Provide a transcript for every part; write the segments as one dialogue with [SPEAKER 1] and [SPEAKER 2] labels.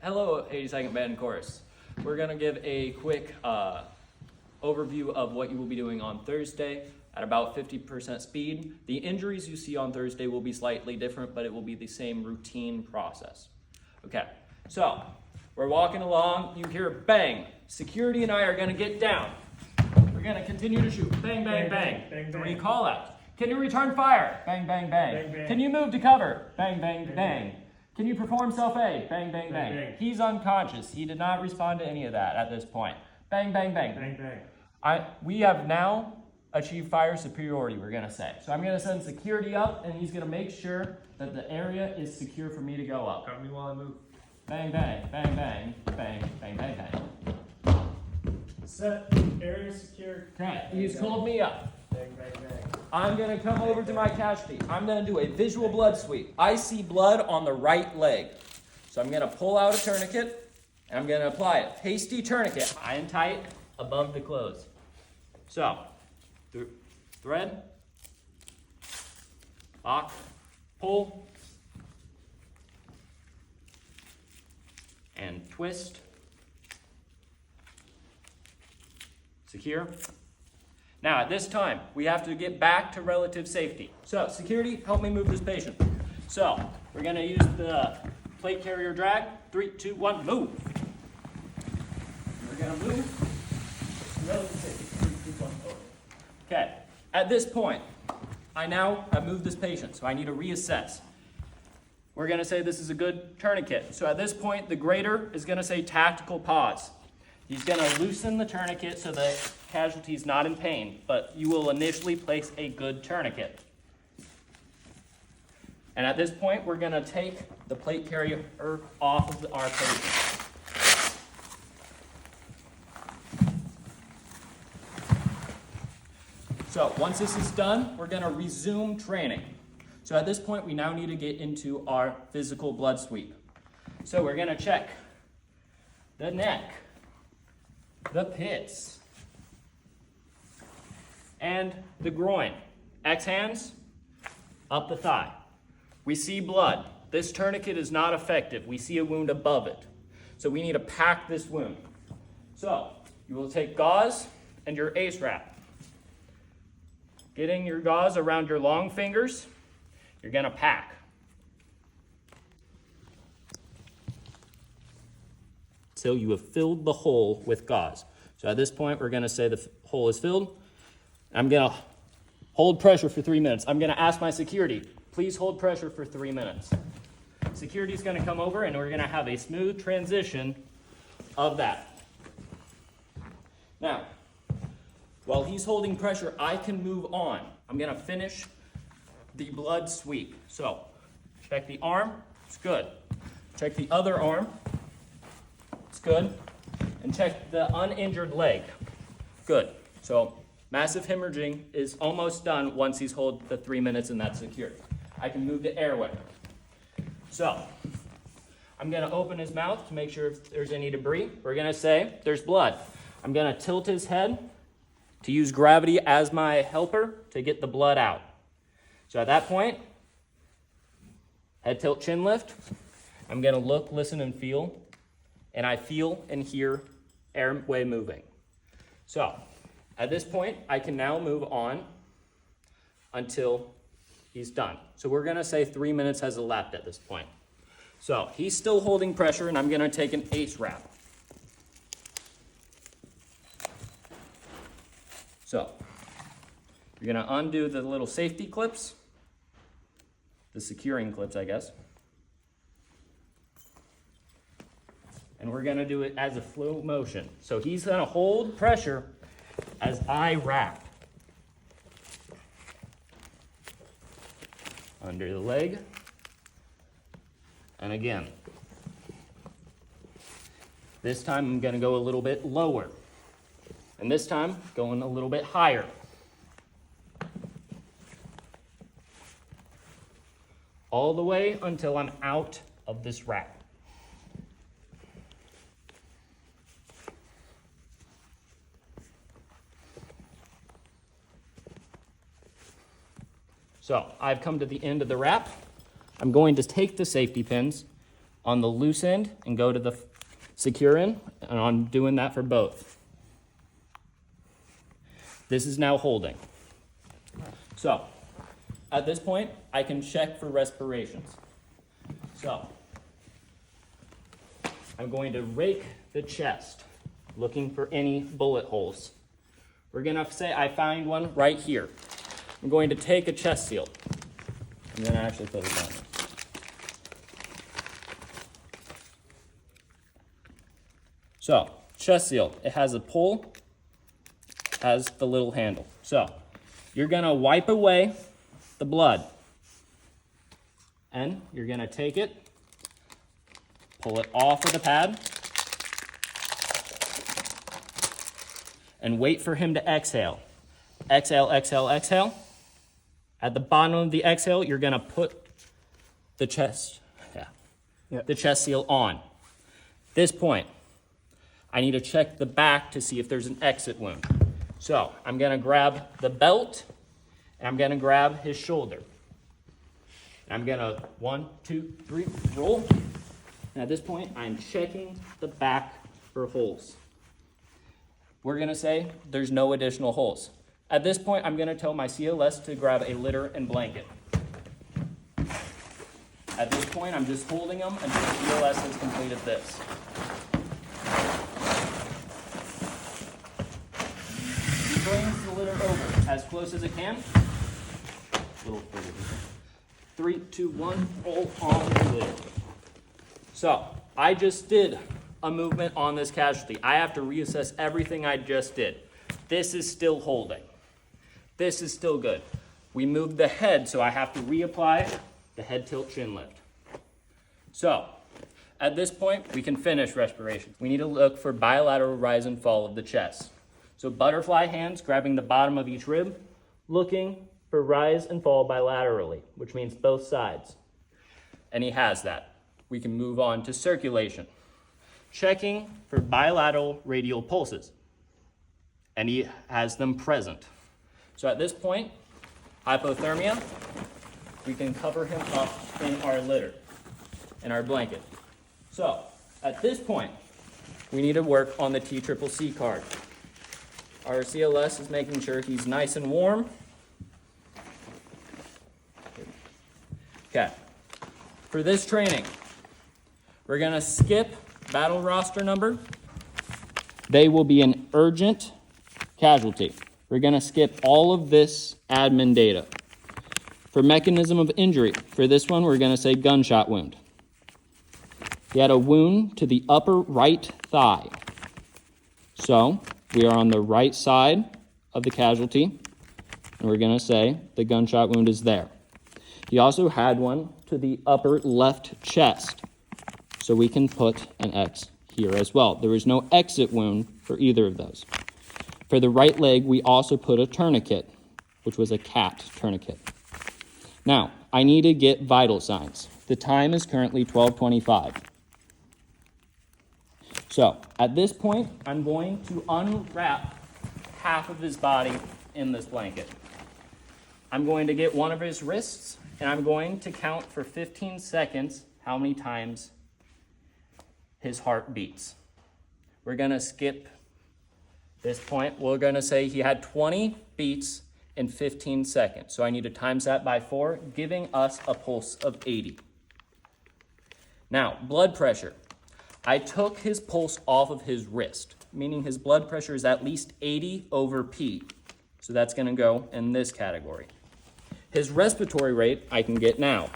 [SPEAKER 1] Hello, 82nd Band and Chorus. We're going to give a quick overview of what you will be doing on Thursday at about 50% speed. The injuries you see on Thursday will be slightly different, but it will be the same routine process. Okay, so we're walking along, you hear bang. Security and I are going to get down. We're going to continue to shoot. Bang, bang, bang. Bang. 3 call outs. Can you return fire? Bang, bang, bang. Bang, bang. Can you move to cover? Bang, bang, bang. Bang. Can you perform self-aid? Bang, bang, bang, bang. He's unconscious. He did not respond to any of that at this point. Bang, bang, bang. Bang, bang. We have now achieved fire superiority, we're going to say. So I'm going to send security up, and he's going to make sure that the area is secure for me to go up.
[SPEAKER 2] Cover me while I move.
[SPEAKER 1] Bang, bang, bang, bang, bang, bang, bang, bang.
[SPEAKER 2] Set. Area secure.
[SPEAKER 1] Okay, he's called me up.
[SPEAKER 2] Bang, bang, bang.
[SPEAKER 1] I'm going to come over to my casualty. I'm going to do a visual blood sweep. I see blood on the right leg. So I'm going to pull out a tourniquet, and I'm going to apply it. Hasty tourniquet. High and tight above the clothes. So, thread, lock, pull, and twist. Secure. Now, at this time, we have to get back to relative safety. So, security, help me move this patient. So, we're going to use the plate carrier drag. 3, 2, 1, move. We're going to move. Relative safety. 3, 2, 1, over. Okay, at this point, I have moved this patient, so I need to reassess. We're going to say this is a good tourniquet. So, at this point, the grader is going to say tactical pause. He's going to loosen the tourniquet so the casualty is not in pain, but you will initially place a good tourniquet. And at this point, we're going to take the plate carrier off of our patient. So once this is done, we're going to resume training. So at this point, we now need to get into our physical blood sweep. So we're going to check the neck, the pits, and the groin. X hands, up the thigh. We see blood. This tourniquet is not effective. We see a wound above it. So we need to pack this wound. So you will take gauze and your ace wrap. Getting your gauze around your long fingers, you're going to pack. Till you have filled the hole with gauze. So at this point, we're going to say the hole is filled. I'm going to hold pressure for 3 minutes. I'm going to ask my security, please hold pressure for 3 minutes. Security is going to come over, and we're going to have a smooth transition of that. Now, while he's holding pressure, I can move on. I'm going to finish the blood sweep. So, check the arm. It's good. Check the other arm. It's good. And check the uninjured leg. Good. So, massive hemorrhaging is almost done once he's held the 3 minutes and that's secured. I can move the airway. So, I'm going to open his mouth to make sure if there's any debris. We're going to say there's blood. I'm going to tilt his head to use gravity as my helper to get the blood out. So at that point, head tilt, chin lift. I'm going to look, listen, and feel. And I feel and hear airway moving. So at this point, I can now move on until he's done. So we're going to say 3 minutes has elapsed at this point. So he's still holding pressure, and I'm going to take an ace wrap. So you're going to undo the little safety clips, the securing clips, I guess. And we're going to do it as a flow motion. So he's going to hold pressure as I wrap. Under the leg. And again. This time I'm going to go a little bit lower. And this time, going a little bit higher. All the way until I'm out of this wrap. So I've come to the end of the wrap. I'm going to take the safety pins, on the loose end and go to the secure end, and I'm doing that for both. This is now holding. So, at this point, I can check for respirations. So, I'm going to rake the chest, looking for any bullet holes. We're gonna say I find one right here. I'm going to take a chest seal. I'm gonna actually put it down. So, chest seal, it has a pull, has the little handle. So, you're gonna wipe away the blood. And you're gonna take it, pull it off of the pad, and wait for him to exhale. Exhale, exhale, exhale. At the bottom of the exhale, you're gonna put the chest seal on. This point, I need to check the back to see if there's an exit wound. So I'm gonna grab the belt, and I'm gonna grab his shoulder. I'm gonna 1, 2, 3, roll. And at this point, I'm checking the back for holes. We're gonna say there's no additional holes. At this point, I'm gonna tell my CLS to grab a litter and blanket. At this point, I'm just holding them until CLS has completed this. He brings the litter over as close as it can. A little further. 3, 2, 1, roll on the litter. So, I just did a movement on this casualty. I have to reassess everything I just did. This is still holding. This is still good. We moved the head, so I have to reapply the head tilt chin lift. So, at this point, we can finish respiration. We need to look for bilateral rise and fall of the chest. So butterfly hands grabbing the bottom of each rib, looking for rise and fall bilaterally, which means both sides. And he has that. We can move on to circulation. Checking for bilateral radial pulses. And he has them present. So at this point, hypothermia, we can cover him up in our litter, in our blanket. So at this point, we need to work on the TCCC card. Our CLS is making sure he's nice and warm. Okay, for this training, we're gonna skip battle roster number. They will be an urgent casualty. We're gonna skip all of this admin data. For mechanism of injury, for this one, we're gonna say gunshot wound. He had a wound to the upper right thigh. So we are on the right side of the casualty, and we're gonna say the gunshot wound is there. He also had one to the upper left chest, so we can put an X here as well. There is no exit wound for either of those. For the right leg, we also put a tourniquet, which was a CAT tourniquet. Now, I need to get vital signs. The time is currently 12:25. So, at this point, I'm going to unwrap half of his body in this blanket. I'm going to get one of his wrists, and I'm going to count for 15 seconds how many times his heart beats. We're gonna skip this point. We're gonna say he had 20 beats in 15 seconds. So I need to times that by 4, giving us a pulse of 80. Now, blood pressure. I took his pulse off of his wrist, meaning his blood pressure is at least 80 over P. So that's gonna go in this category. His respiratory rate I can get now.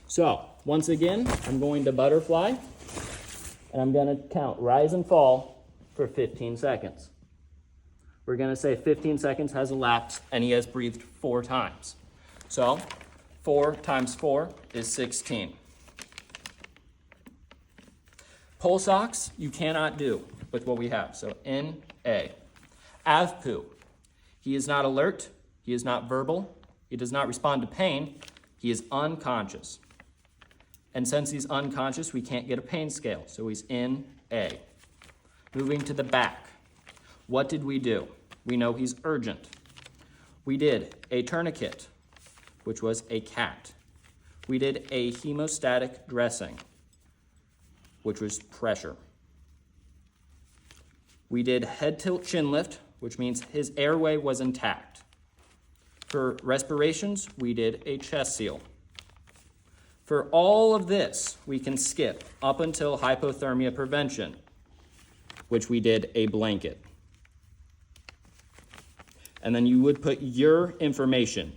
[SPEAKER 1] So, once again, I'm going to butterfly, and I'm gonna count rise and fall for 15 seconds. We're gonna say 15 seconds has elapsed, and he has breathed 4 times. So, 4 times 4 is 16. Pulse ox, you cannot do with what we have. So, NA. AVPU, he is not alert, he is not verbal, he does not respond to pain, he is unconscious. And since he's unconscious, we can't get a pain scale, so he's in A. Moving to the back. What did we do? We know he's urgent. We did a tourniquet, which was a CAT. We did a hemostatic dressing, which was pressure. We did head tilt chin lift, which means his airway was intact. For respirations, we did a chest seal. For all of this, we can skip up until hypothermia prevention, which we did a blanket. And then you would put your information.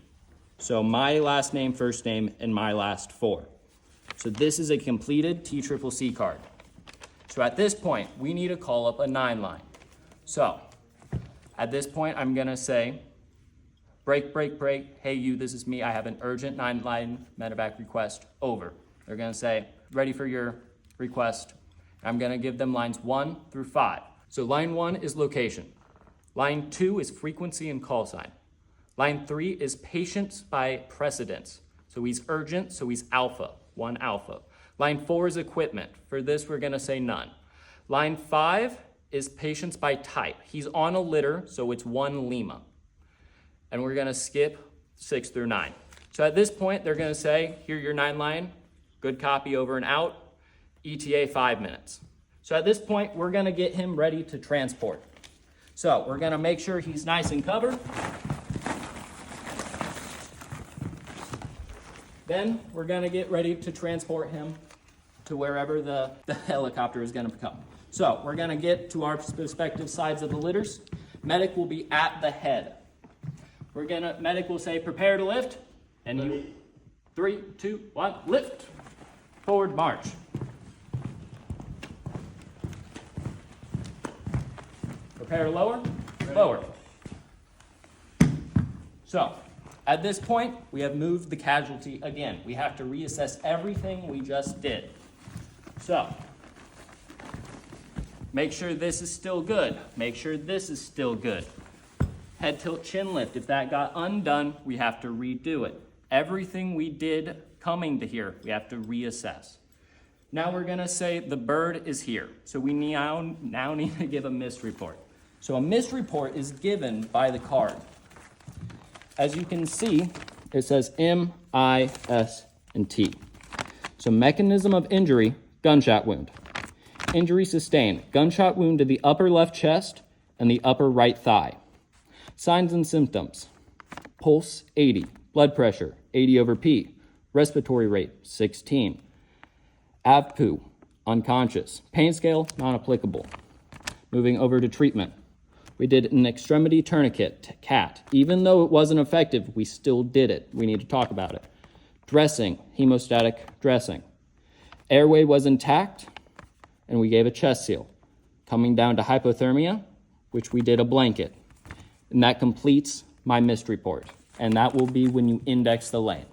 [SPEAKER 1] So my last name, first name, and my last four. So this is a completed TCCC card. So at this point, we need to call up a 9 line. So at this point, I'm gonna say, break, break, break. Hey, you, this is me. I have an urgent 9 line medevac request, over. They're gonna say, ready for your request. I'm gonna give them lines 1 through 5. So line 1 is location. Line 2 is frequency and call sign. Line 3 is patients by precedence. So he's urgent, so he's alpha, 1 alpha. Line 4 is equipment. For this, we're gonna say none. Line 5 is patients by type. He's on a litter, so it's 1 Lima. And we're gonna skip 6 through 9. So at this point, they're gonna say, here your 9 line, good copy, over and out, ETA 5 minutes. So at this point, we're gonna get him ready to transport. So we're gonna make sure he's nice and covered. Then we're gonna get ready to transport him to wherever the helicopter is gonna come. So we're gonna get to our respective sides of the litters. Medic will be at the head. Medic will say, prepare to lift, and you, 3, 2, 1, lift. Forward march. Prepare to lower, lower. So, at this point, we have moved the casualty again. We have to reassess everything we just did. So, make sure this is still good. Make sure this is still good. Head tilt chin lift. If that got undone, we have to redo it. Everything we did coming to here, we have to reassess. Now we're gonna say the bird is here. So we now need to give a missed report. So a missed report is given by the card. As you can see, it says M, I, S, and T. So mechanism of injury, gunshot wound. Injury sustained, gunshot wound to the upper left chest and the upper right thigh. Signs and symptoms, pulse 80, blood pressure 80 over P, respiratory rate 16. AVPU, unconscious. Pain scale, non-applicable. Moving over to treatment. We did an extremity tourniquet, CAT. Even though it wasn't effective, we still did it. We need to talk about it. Dressing, hemostatic dressing. Airway was intact, and we gave a chest seal. Coming down to hypothermia, which we did a blanket. And that completes my missed report. And that will be when you index the lane.